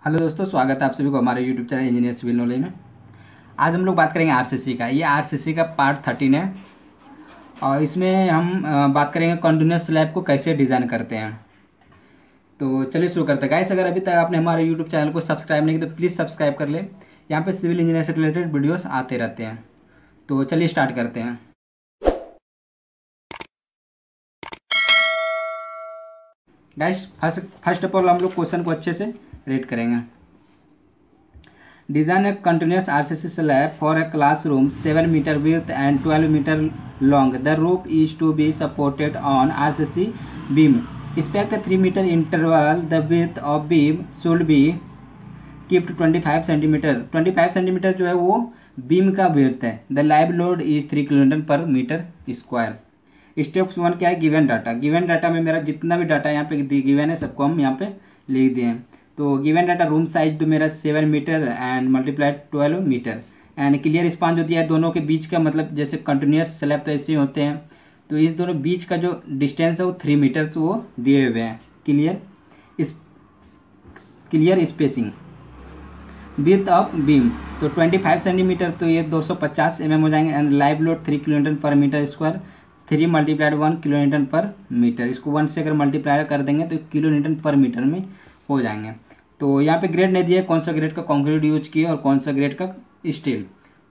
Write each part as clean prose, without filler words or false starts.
Hello दोस्तों, स्वागत है आप सभी को हमारे YouTube channel engineer civil knowledge में। आज हम लोग बात करेंगे आरसीसी का। ये आरसीसी का पार्ट 13 है और इसमें हम बात करेंगे कंटिन्यूस स्लैब को कैसे डिज़ाइन करते हैं। तो चलिए शुरू करते हैं। गाइस, अगर अभी तक आपने हमारे यूट्यूब चैनल को सब्सक्राइब नहीं किया तो प्लीज़ सब्सक्राइब कर ले। यहाँ पे सिविल इंजीनियर से रिलेटेड वीडियोस आते रहते हैं। तो चलिए स्टार्ट करते हैं। गाइस, फर्स्ट ऑफ ऑल हम लोग क्वेश्चन को अच्छे से रीड करेंगे। Design a continuous RCC slab for a classroom 7 meter width and 12 meter long. The roof is to be supported on RCC beam. Expect a 3 meter interval. The width of beam should be kept 25 centimeter. 25 centimeter जो है वो beam का width है। The live load is 3 kN per meter square. Steps 1 क्या है? Given data. Given data में मेरा जितना भी डाटा यहाँ पे गिवन है सबको हम यहाँ पे लिख दिए हैं। तो गिवन डाटा रूम साइज तो मेरा 7 metre and multiplied 12 metre and clear span जो दिया है दोनों के बीच का, मतलब जैसे कंटिन्यूस स्लैब तो ऐसे ही होते हैं, तो इस दोनों बीच का जो डिस्टेंस है वो 3 मीटर वो दिए हुए हैं। Clear spacing. Width of beam तो 25 सेंटीमीटर, तो ये 250 mm हो जाएंगे एंड लाइव लोड 3 किलोन्यूटन पर मीटर स्क्वायर। 3 मल्टीप्लाइड 1 किलोन्यूटन पर मीटर, इसको 1 से अगर मल्टीप्लाई कर देंगे तो किलोन्यूटन पर मीटर में हो जाएंगे। तो यहाँ पे ग्रेड नहीं दिया कौन सा ग्रेड का कंक्रीट यूज किए और कौन सा ग्रेड का स्टील,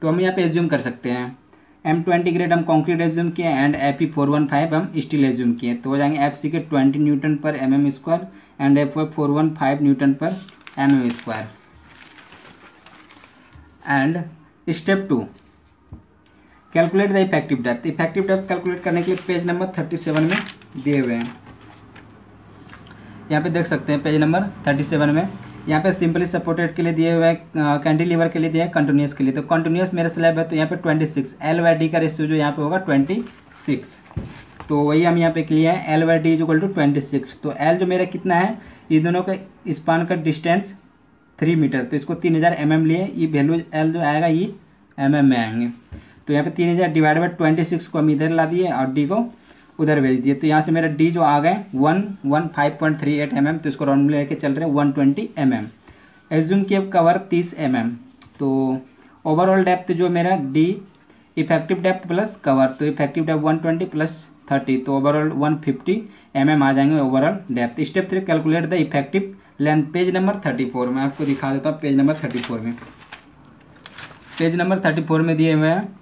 तो हम यहाँ पे एज्यूम कर सकते हैं। M20 ग्रेड हम कंक्रीट एज्यूम किए एंड Fe415 हम स्टील एज्यूम किए, तो हो जाएंगे FC के 20 न्यूटन पर mm square and Fe415 Newton पर mm square. And step 2, calculate the effective depth. Effective depth calculate करने के लिए पेज नंबर 37 में दिए हुए हैं। यहाँ पे देख सकते हैं पेज नंबर 37 में। यहाँ पे सिंपली सपोर्टेड के लिए दिए हुए हैं, कैंटिलीवर के लिए दिया है, कंटिन्यूस के लिए। तो कंटिन्यूस मेरा स्लैब है तो यहाँ पे 26 L/D का रेशियो जो यहाँ पे होगा 26, तो वही हम यहाँ पे किया है L/D इज इक्वल टू 26। तो L जो मेरा कितना है, ये दोनों का स्पान का डिस्टेंस 3 मीटर, तो इसको 3000 mm लिए, ये वैल्यू L जो आएगा ये mm में आएंगे। तो यहाँ पे 3000 डिवाइड बाई 26 को हम इधर ला दिए और D को उधर भेज दिए, तो यहाँ से मेरा D जो आ गए 115.38 mm, तो इसको राउंड में लेके चल रहे हैं 120 mm। एज्यूम किए कवर 30 mm, तो ओवरऑल डेप्थ जो मेरा D effective depth plus cover, तो इफेक्टिव डेप्थ 120 प्लस 30, तो ओवरऑल 150 mm आ जाएंगे overall depth. Step 3, calculate the effective length. Page number 34 में आपको दिखा देता हूँ। पेज नंबर 34 में, पेज नंबर 34 में दिए हुए हैं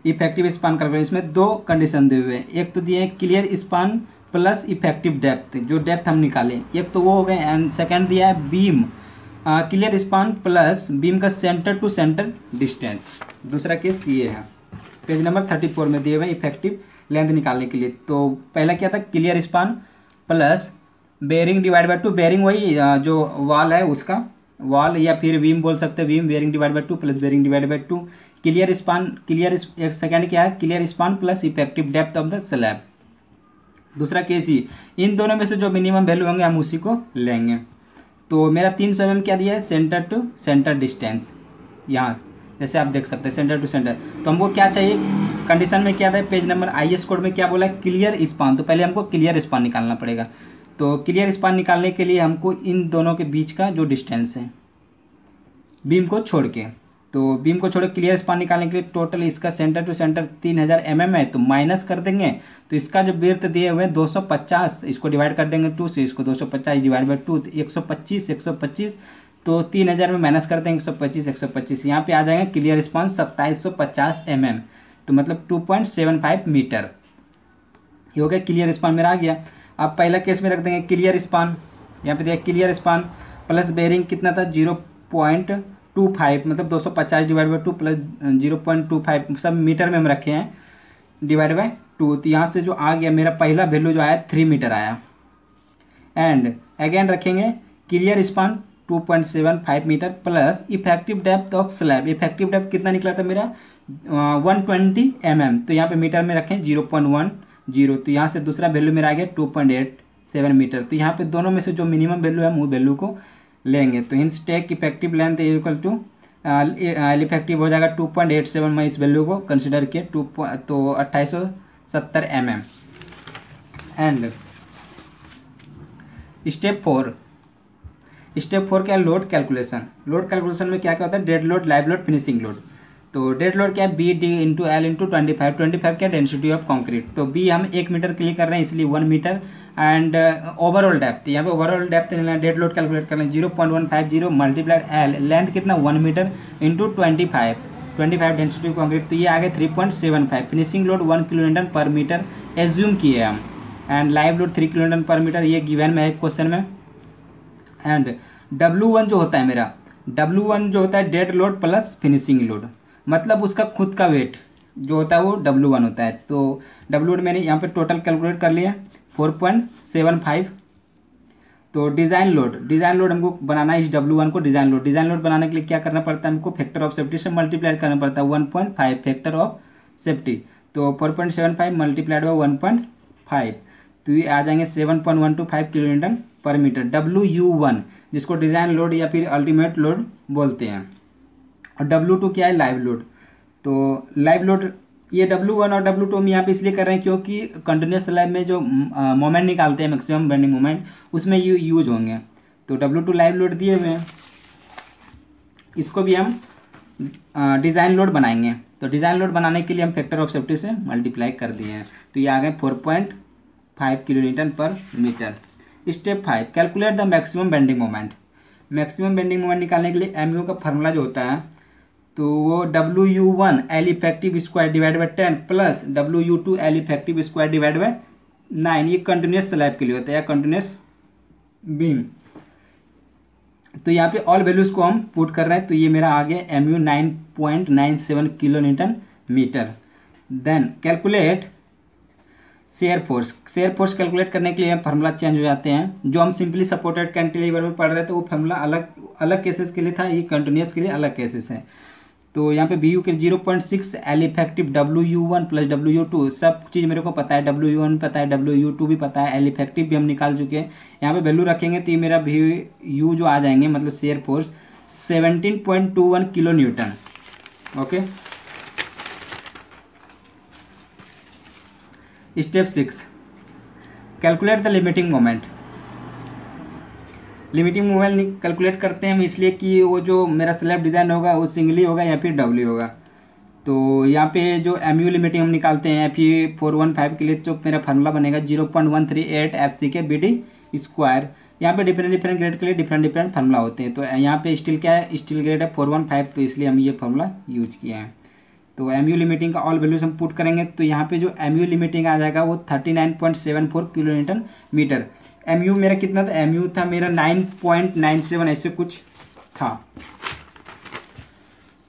इफेक्टिव स्पान कैलकुलेशन। इसमें दो कंडीशन दिए हुए हैं, एक तो दिए हैं clear span plus effective depth, जो डेप्थ हम निकालें, एक तो वो हो गए, एंड सेकंड दिया है beam clear span plus beam का सेंटर टू सेंटर डिस्टेंस। दूसरा केस ये है, पेज नंबर 34 में दिए हुए इफेक्टिव लेंथ निकालने के लिए। तो पहला क्या था, clear span plus bearing divide by 2। Bearing वही जो वॉल है उसका वॉल, या फिर बीम बोल सकते हैं, beam bearing divide by 2 plus bearing divide by 2। Clear span, एक सेकंड क्या है, clear span plus effective depth of the slab. दूसरा केस ही, इन दोनों में से जो मिनिमम वैल्यू होंगे हम उसी को लेंगे। तो मेरा 300 mm क्या दिया है, सेंटर टू सेंटर डिस्टेंस, यहाँ जैसे आप देख सकते हैं सेंटर टू सेंटर। तो हमको क्या चाहिए, कंडीशन में क्या था, पेज नंबर IS कोड में क्या बोला है, क्लियर स्पान। तो पहले हमको क्लियर स्पान निकालना पड़ेगा। तो क्लियर स्पान निकालने के लिए हमको इन दोनों के बीच का जो डिस्टेंस है बीम को छोड़ के, तो बीम को छोड़ क्लियर स्पान निकालने के लिए टोटल इसका सेंटर टू सेंटर 3000 mm है, तो माइनस कर देंगे। तो इसका जो विड्थ दिए हुए 250, इसको डिवाइड कर देंगे 2 से, इसको 250 डिवाइड बाई 2, 125, तो 3000 में माइनस कर देंगे 125, यहाँ पे आ जाएंगे क्लियर स्पान 2750 mm, तो मतलब 2.75 मीटर। ये हो गया क्लियर स्पान मेरा आ गया। अब पहला केस में रख देंगे क्लियर स्पान, यहाँ पे दिया क्लियर स्पान प्लस बेयरिंग कितना था 0.25, मतलब 250 डिवाइड बाई 2 प्लस 0.25, सब मीटर में हम रखे हैं, डिवाइड बाई 2। तो यहाँ से जो आ गया मेरा पहला वैल्यू जो आया 3 मीटर आया। एंड अगेन रखेंगे clear span 2.75 metre plus effective depth of slab. Effective depth कितना निकला था मेरा 120 mm, तो यहाँ पे मीटर में रखें 0.10, तो यहाँ से दूसरा वैल्यू मेरा आ गया 2.87 मीटर। तो यहाँ पे दोनों में से जो मिनिमम वैल्यू है वो वैल्यू को लेंगे। तो hence take effective length equal to effective हो जाएगा 2.87, मैं इस वैल्यू को कंसिडर किया तो 2870 mm। एंड स्टेप 4, स्टेप 4 क्या है, लोड कैलकुलेशन। लोड कैलकुलेशन में क्या क्या होता है, dead load, live load, finishing load. तो डेड लोड क्या है, B D into L into 25। 25 क्या डेंसिटी ऑफ कंक्रीट, तो बी हम 1 मीटर के लिए कर रहे हैं इसलिए 1 मीटर। एंड ओवरऑल डेप्थ, यहाँ पे overall depth dead load calculate कर रहे हैं 0.150 मल्टीप्लाइड एल, लेंथ कितना 1 metre into 25 density of concrete, तो ये आ गया 3.75। Finishing load 1 kilo newton per metre assume किए हम। And live load 3 kilo newton per metre, ये गिवन में है क्वेश्चन में। एंड W1 जो होता है मेरा, W1 जो होता है dead load plus finishing load, मतलब उसका खुद का वेट जो होता है वो W1 होता है। तो W1 मैंने यहाँ पे टोटल कैलकुलेट कर लिया 4.75। तो डिज़ाइन लोड हमको बनाना है इस W1 को। डिज़ाइन लोड बनाने के लिए क्या करना पड़ता है हमको, फैक्टर ऑफ सेफ्टी से मल्टीप्लाई करना पड़ता है 1.5 फैक्टर ऑफ सेफ्टी। तो 4.75 मल्टीप्लाइड बाई 1.5, तो ये आ जाएंगे 7.125 kilo newton per metre. WU1 जिसको डिज़ाइन लोड या फिर अल्टीमेट लोड बोलते हैं। और W2 क्या है, लाइव लोड। तो लाइव लोड ये W1 और W2 हम यहाँ पे इसलिए कर रहे हैं क्योंकि कंटिन्यूस स्लैब में जो मोमेंट निकालते हैं मैक्सिमम बेंडिंग मोमेंट, उसमें ये यूज होंगे। तो W2 लाइव लोड दिए हुए हैं, इसको भी हम डिज़ाइन लोड बनाएंगे। तो डिज़ाइन लोड बनाने के लिए हम फैक्टर ऑफ सेफ्टी से मल्टीप्लाई कर दिए हैं, तो ये आ गए 4.5 kilo newton per metre. Step 5 calculate the maximum bending moment. Maximum bending moment निकालने के लिए MU का फार्मूला जो होता है तो वो WU1 L effective square divide by 10 plus WU2 L effective square divide by 9। ये कंटिन्यूस स्लैब के लिए होता है या कंटिन्यूस बीम। तो यहाँ पे ऑल वैल्यूज को हम पुट कर रहे हैं, तो ये मेरा आ गया MU 9.97 kilo newton metre. Then calculate shear force calculate करने के लिए फार्मूला चेंज हो जाते हैं। जो हम सिंपली सपोर्टेड कैंटिलीवर में पढ़ रहे थे वो फार्मूला अलग केसेस के लिए था, ये कंटिन्यूस के लिए अलग केसेस है। तो यहाँ पे BU के 0.6 L effective WU1 plus WU2, सब चीज़ मेरे को पता है, WU1 पता है, WU2 भी पता है, L इफेक्टिव भी हम निकाल चुके हैं। यहाँ पे वैल्यू रखेंगे तो ये मेरा BU जो आ जाएंगे, मतलब shear force 17.21 kilo Newton. Okay, step 6 calculate the limiting moment. Limiting moment calculate करते हैं हम इसलिए कि वो जो मेरा स्लैब डिज़ाइन होगा वो सिंगली होगा या फिर डबली होगा। तो यहाँ पे जो MU लिमिटिंग हम निकालते हैं FE415 के लिए, तो मेरा फार्मूला बनेगा 0.138 FCK BD स्क्वायर। यहाँ पे डिफरेंट ग्रेड के लिए डिफरेंट फार्मूला होते हैं। तो यहाँ पे स्टील क्या है, स्टील ग्रेड है 415, तो इसलिए हम ये फार्मूला यूज किए हैं। तो MU लिमिटिंग का ऑल वैल्यूज हम पुट करेंगे, तो यहाँ पे जो MU लिमिटिंग आ जाएगा वो 39.74 किलो न्यूटन मीटर। MU मेरा कितना था, MU था मेरा 9.97 ऐसे कुछ था,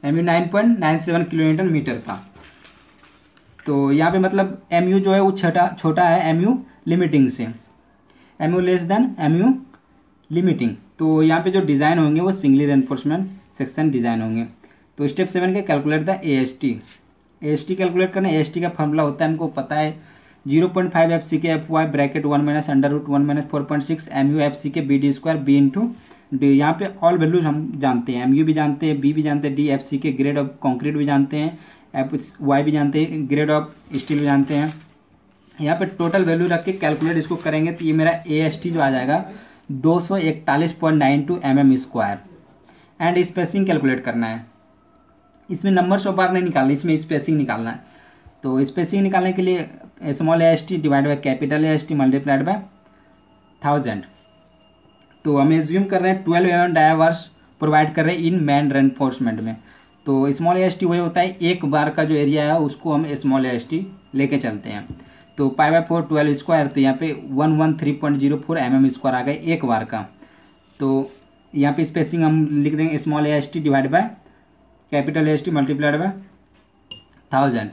MU 9.97 किलो न्यूटन मीटर था। तो यहाँ पे मतलब MU जो है वो छोटा है MU लिमिटिंग से, MU less than MU limiting. तो यहाँ पे जो डिज़ाइन होंगे वो सिंगली रेनफोर्समेंट सेक्शन डिज़ाइन होंगे। तो स्टेप 7 के कैलकुलेट द AST कैलकुलेट करना। AST का फॉर्मूला होता है हमको पता है 0.5 FCK FY bracket 1 minus under root 1 minus 4.6 MU FCK BD square B into D. यहाँ पे ऑल वैल्यूज हम जानते हैं, MU भी जानते हैं, B भी जानते हैं, D FCK grade of concrete भी जानते हैं, FY भी जानते हैं, ग्रेड ऑफ स्टील भी जानते हैं। यहाँ पे टोटल वैल्यू रख के कैलकुलेट इसको करेंगे तो ये मेरा AST जो आ जाएगा 241.92 mm square. And spacing calculate करना है, इसमें नंबर्स ऑफ बार नहीं निकालना, इसमें स्पेसिंग निकालना है। तो स्पेसिंग निकालने के लिए small AST divide by capital AST multiplied by 1000। तो हम एज्यूम कर रहे हैं 12 mm डायावार्स प्रोवाइड कर रहे हैं इन मैन रेनफोर्समेंट में। तो स्मॉल AST वही होता है, एक बार का जो एरिया है उसको हम स्मॉल AST लेके चलते हैं। तो π/4 12 स्क्वायर, तो यहाँ पे 113.04 mm स्क्वायर आ गए एक बार का। तो यहाँ पे स्पेसिंग हम लिख देंगे small AST divide by capital AST multiplied by 1000।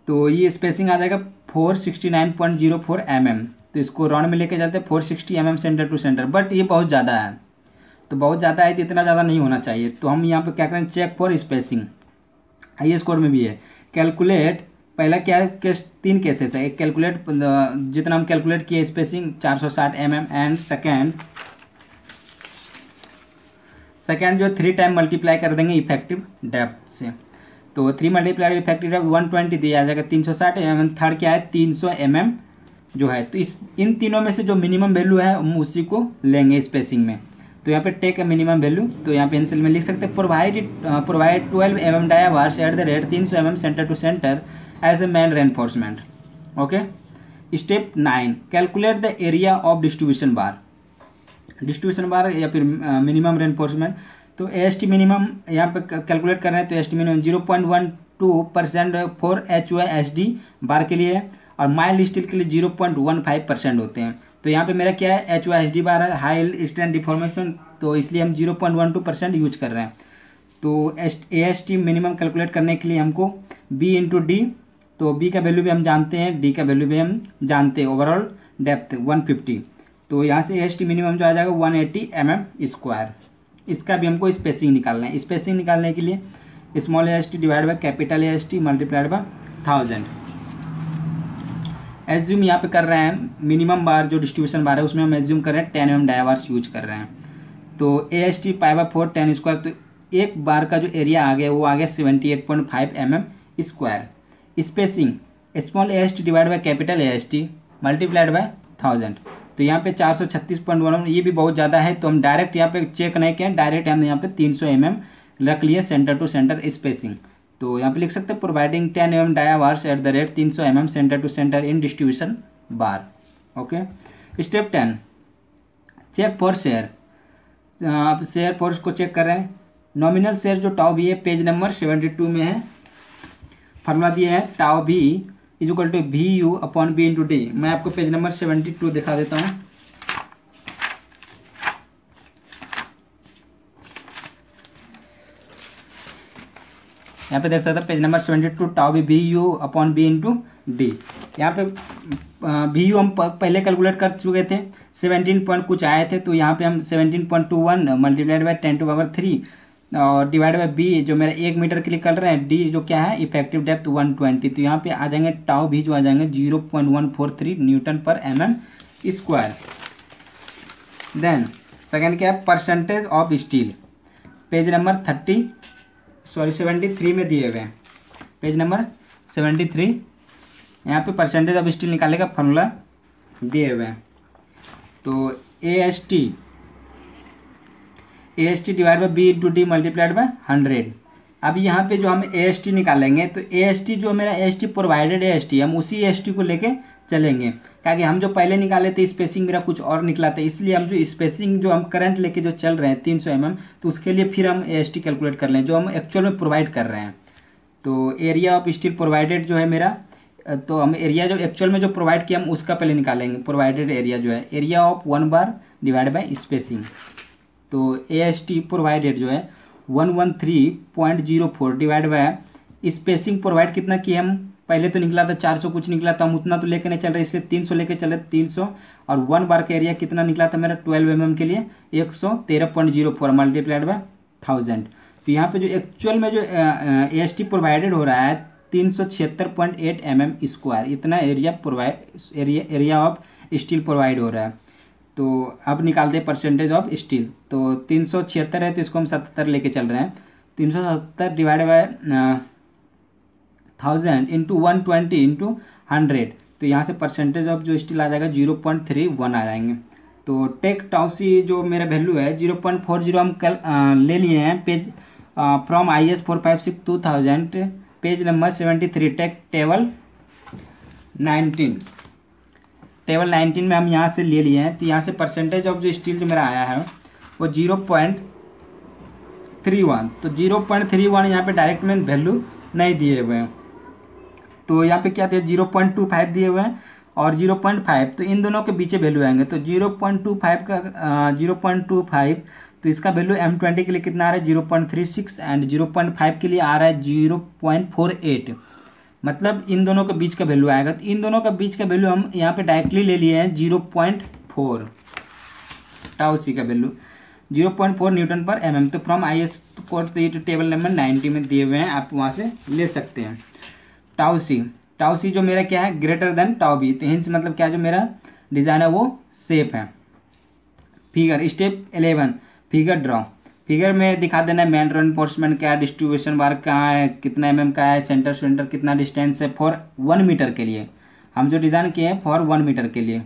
तो ये स्पेसिंग आ जाएगा 469.04 mm। तो इसको राउंड में लेके जाते हैं 460 mm centre to centre, but ये बहुत ज़्यादा है। तो बहुत ज़्यादा है तो इतना ज़्यादा नहीं होना चाहिए। तो हम यहाँ पे क्या करें, check for spacing, IS code में भी है। कैलकुलेट, पहला क्या है, 3 केसेस है। एक कैलकुलेट, जितना हम कैलकुलेट किए स्पेसिंग 460 mm। एंड सेकेंड जो 3 टाइम मल्टीप्लाई कर देंगे इफेक्टिव डेप्थ से। तो 3 मल्टीप्लाई इफेक्टिव डेप्थ 120 दिया जाएगा 360 mm। थर्ड क्या है 300 mm जो है, तो इन तीनों में से जो मिनिमम वैल्यू है हम उसी को लेंगे स्पेसिंग में। तो यहाँ पे टेक मिनिमम वैल्यू, तो यहाँ पे पेंसिल में लिख सकते हैं provide 12 mm dia bars at the rate 300 mm centre to centre as a main reinforcement. Okay, step 9, calculate the area of distribution bar. Distribution bar या फिर मिनिमम रेनफोर्समेंट, तो AST मिनिमम यहाँ पे कैलकुलेट कर रहे हैं, तो AST minimum 0.12% for HYSD bar के लिए है, और माइल्ड स्टील के लिए 0.15% होते हैं। तो यहाँ पे मेरा क्या है, HYSD बार है, हाई स्ट्रेंथ डिफॉर्मेशन, तो इसलिए हम 0.12% यूज कर रहे हैं। तो AST मिनिमम कैलकुलेट करने के लिए हमको B इंटू डी, तो B का वैल्यू भी हम जानते हैं, D का वैल्यू भी हम जानते हैं, ओवरऑल डेप्थ 150, तो यहाँ से AST मिनिमम जो आ जाएगा 180 mm²। इसका भी हमको स्पेसिंग निकालना है। स्पेसिंग निकालने के लिए small AST divide by capital AST multiplied by 1000। Assume यहाँ पे कर रहे हैं मिनिमम बार जो डिस्ट्रीब्यूशन बार है उसमें हम एज्यूम कर रहे हैं 10 mm डाया वार्स यूज कर रहे हैं। तो AST π/4 10², तो एक बार का जो एरिया आ गया वो आ गया 78.5 mm²। Spacing small AST divide by capital AST multiplied by 1000, तो यहाँ पे 436.1, ये भी बहुत ज़्यादा है, तो हम डायरेक्ट यहाँ पे चेक नहीं किए, डायरेक्ट हमने यहाँ पे 300 mm रख लिए सेंटर टू सेंटर स्पेसिंग। तो यहाँ पे लिख सकते हैं providing 10 mm dia bars at the rate 300 mm centre to centre in distribution bar. Okay, step 10, check for shear. आप शेयर फोर्स को चेक कर रहे हैं। नॉमिनल शेयर जो टाउ भी है पेज नंबर 72 में है, फार्मूला दिए है tau v is equal to VU upon B into D. मैं आपको पेज नंबर 72 दिखा देता हूँ। यहाँ पे देख सकते हैं पेज नंबर 72, टाउ भी VU upon B into D. यहाँ पे VU हम पहले कैलकुलेट कर चुके थे, 17 पॉइंट कुछ आए थे, तो यहाँ पे हम 17.21 मल्टीप्लाइड बाय 10⁻³ और डिवाइड बाय B जो मेरा 1 मीटर के लिए कर रहे हैं, D जो क्या है इफेक्टिव डेप्थ 120, तो यहाँ पे आ जाएंगे टाउ भी जो आ जाएंगे 0.143 न्यूटन पर mm²। देन सेकेंड क्या है, percentage of steel, page number 73 में दिए हुए हैं, पेज नंबर 73, यहाँ पे परसेंटेज ऑफ स्टील निकालने का फॉर्मूला दिए हुए हैं। तो AST divide by B into D multiplied by 100। अब यहाँ पे जो हम AST निकालेंगे, तो AST जो मेरा AST प्रोवाइडेड AST हम उसी AST को लेके चलेंगे, क्योंकि हम जो पहले निकाले थे स्पेसिंग मेरा कुछ और निकला था, इसलिए हम जो स्पेसिंग जो हम करंट लेके जो चल रहे हैं 300 mm, तो उसके लिए फिर हम AST कैलकुलेट कर लें जो हम एक्चुअल में प्रोवाइड कर रहे हैं। तो एरिया ऑफ स्टील प्रोवाइडेड जो है मेरा, तो हम एरिया जो एक्चुअल में जो प्रोवाइड किया हम उसका पहले निकालेंगे। प्रोवाइडेड एरिया जो है area of 1 bar divide by spacing, तो AST प्रोवाइडेड जो है 113.04 डिवाइड बाय स्पेसिंग प्रोवाइड कितना किया हम, पहले तो निकला था 400 कुछ निकला था, हम उतना तो लेके नहीं चल रहे, इसलिए 300 लेके चले 300, और 1 बार का एरिया कितना निकला था मेरा 12 mm के लिए 113.04 मल्टीप्लाइड बाय 1000। तो यहाँ पे जो एक्चुअल में जो AST प्रोवाइडेड हो रहा है 376.8 mm², इतना एरिया ऑफ स्टील प्रोवाइड हो रहा है। तो अब निकालते हैं परसेंटेज ऑफ स्टील, तो 376 है तो इसको हम 77 लेके चल रहे हैं, 370 डिवाइड बाय 1000 इंटू 120 इंटू 100, तो यहाँ से परसेंटेज ऑफ जो स्टील आ जाएगा 0.31 आ जाएंगे। तो टेक टाउसी जो मेरा वैल्यू है 0.40 हम कल ले लिए हैं, page from IS 456/2000 page number 73, take table 19 में हम यहाँ से ले लिए हैं। तो यहाँ से परसेंटेज ऑफ जो स्टील जो मेरा आया है वो 0.31, तो 0.31 यहाँ पे डायरेक्ट में वैल्यू नहीं दिए हुए हैं, तो यहाँ पे क्या थे 0.25 दिए हुए हैं और 0.5, तो इन दोनों के बीच वैल्यू आएंगे। तो 0.25 का 0.25, तो इसका वैल्यू M20 के लिए कितना आ रहा है 0.36 एंड 0.5 के लिए आ रहा है 0.48, मतलब इन दोनों के बीच का वैल्यू आएगा। तो इन दोनों का बीच का वैल्यू हम यहाँ पे डायरेक्टली ले लिए हैं 0.4, टाउ सी का वैल्यू 0.4 न्यूटन पर mm। तो from IS code table number 90 में दिए हुए हैं, आप वहाँ से ले सकते हैं। टाउ सी जो मेरा क्या है ग्रेटर देन टाउ बी, तो हिंस मतलब क्या जो मेरा डिज़ाइन है वो सेफ है। Figure step 11, figure draw, figure में दिखा देना है मेन रेनफोर्समेंट क्या है, डिस्ट्रीब्यूशन बार कहाँ है, कितना mm का है, सेंटर कितना डिस्टेंस है फॉर 1 मीटर के लिए हम जो डिज़ाइन किए हैं फॉर 1 मीटर के लिए।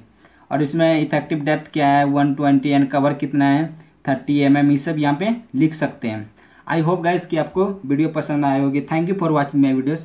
और इसमें इफेक्टिव डेप्थ क्या है 120 एंड कवर कितना है 30 mm, ये सब यहाँ पे लिख सकते हैं। आई होप गाइस कि आपको वीडियो पसंद आए होगी। Thank you for watching my videos.